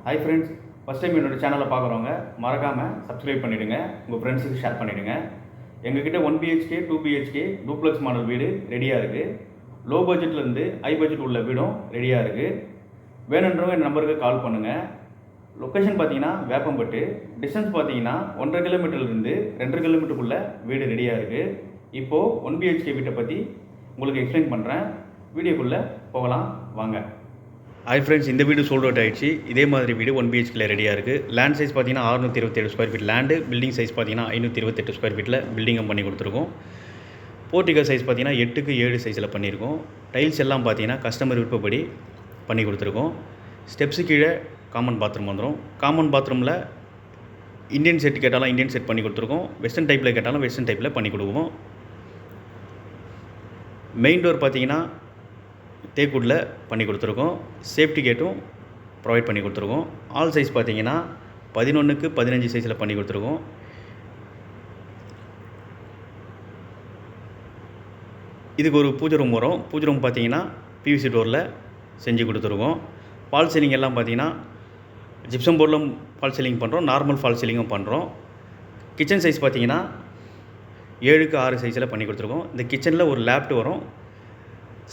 Hi friends, first time என்னோடய சேனலை பார்க்குறவங்க மறக்காமல் சப்ஸ்கிரைப் பண்ணிவிடுங்க, உங்கள் ஃப்ரெண்ட்ஸுக்கு ஷேர் பண்ணிவிடுங்க. எங்ககிட்ட 1 BHK 2 BHK டூப்ளெக்ஸ் மாடல் வீடு ரெடியாக இருக்குது. லோ பட்ஜெட்லேருந்து ஹை பட்ஜெட் உள்ள வீடும் ரெடியாக இருக்குது. வேணுன்றவங்க இந்த நம்பருக்கு கால் பண்ணுங்கள். லொக்கேஷன் பார்த்தீங்கன்னா வேப்பம்பட்டு, டிஸ்டன்ஸ் பார்த்தீங்கன்னா 1.5 கிலோமீட்டர்லேருந்து 2.5 கிலோமீட்டருக்குள்ளே வீடு ரெடியாக இருக்குது. இப்போது 1 BHK வீட்டை பற்றி உங்களுக்கு எக்ஸ்பிளைன் பண்ணுறேன். வீடியோக்குள்ளே போகலாம் வாங்க. ஹாய் ஃப்ரெண்ட்ஸ், இந்த வீடு சோல்ட் அவுட் ஆகிடுச்சு. இதே மாதிரி வீடு 1 BHK ரெடியாக இருக்குது. லேண்ட் சைஸ் பார்த்தீங்கன்னா 627 square feet land, building size பார்த்தீங்கன்னா 528 ஸ்கொயர் ஃபீட்டில் பில்டிங்கும் பண்ணி கொடுத்துருக்கோம். போர்ட்டிகோ சைஸ் பார்த்தீங்கன்னா 8க்கு 7 சைஸில் பண்ணியிருக்கோம். டைல்ஸ் எல்லாம் பார்த்தீங்கன்னா கஸ்டமர் விருப்பப்படி பண்ணி கொடுத்துருக்கோம். ஸ்டெப்ஸு கீழே காமன் பாத்ரூம் வந்துடும். காமன் பாத்ரூமில் இந்தியன் செட் கேட்டாலும் இந்தியன் செட் பண்ணி கொடுத்துருக்கோம். வெஸ்டர்ன் டைப்பில் கேட்டாலும் வெஸ்டர்ன் டைப்பில் பண்ணி கொடுக்குவோம். மெயின் டோர் பார்த்தீங்கன்னா தேக்குடில் பண்ணி கொடுத்துருக்கோம். சேஃப்டி கேட்டும் ப்ரொவைட் பண்ணி கொடுத்துருக்கோம். ஆல் சைஸ் பார்த்தீங்கன்னா 11க்கு 15 சைஸில் பண்ணி கொடுத்துருக்கோம். இதுக்கு ஒரு பூஜை ரூம் வரும். பூஜை ரூம் பார்த்தீங்கன்னா PVC டோரில் செஞ்சு கொடுத்துருக்கோம். ஃபால் சீலிங் எல்லாம் பார்த்தீங்கன்னா ஜிப்சம் போர்டில் ஃபால் சீலிங் பண்ணுறோம், நார்மல் ஃபால் சீலிங்கும் பண்ணுறோம். கிச்சன் சைஸ் பார்த்தீங்கன்னா 7க்கு 6 சைஸில் பண்ணி கொடுத்துருக்கோம். இந்த கிச்சனில் ஒரு லேப்ட் வரும்,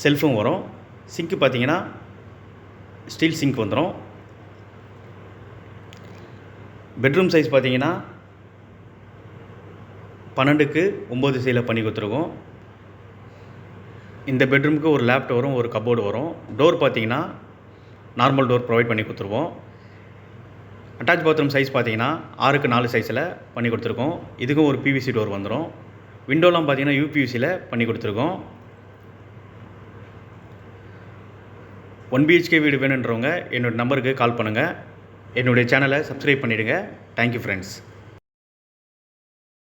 செல்ஃபும் வரும். சிங்க்கு பார்த்தீங்கன்னா ஸ்டீல் சிங்க் வந்துடும். பெட்ரூம் சைஸ் பார்த்தீங்கன்னா 12க்கு 9 சைஸில் பண்ணி கொடுத்துருக்கோம். இந்த பெட்ரூமுக்கு ஒரு லேப்ட் வரும், ஒரு கப்போர்டு வரும். டோர் பார்த்தீங்கன்னா நார்மல் டோர் ப்ரொவைட் பண்ணி கொடுத்துருக்கோம். அட்டாச் பாத்ரூம் சைஸ் பார்த்தீங்கன்னா 6க்கு 4 சைஸில் பண்ணி கொடுத்துருக்கோம். இதுக்கும் ஒரு PVC டோர் வந்துடும். விண்டோலாம் பார்த்தீங்கன்னா UPVCயில் பண்ணி கொடுத்துருக்கோம். 1 BHK வீடு வேணுன்றவங்க என்னோடய நம்பருக்கு கால் பண்ணுங்கள். என்னுடைய சேனலை சப்ஸ்கிரைப் பண்ணிவிடுங்க. Thank you friends.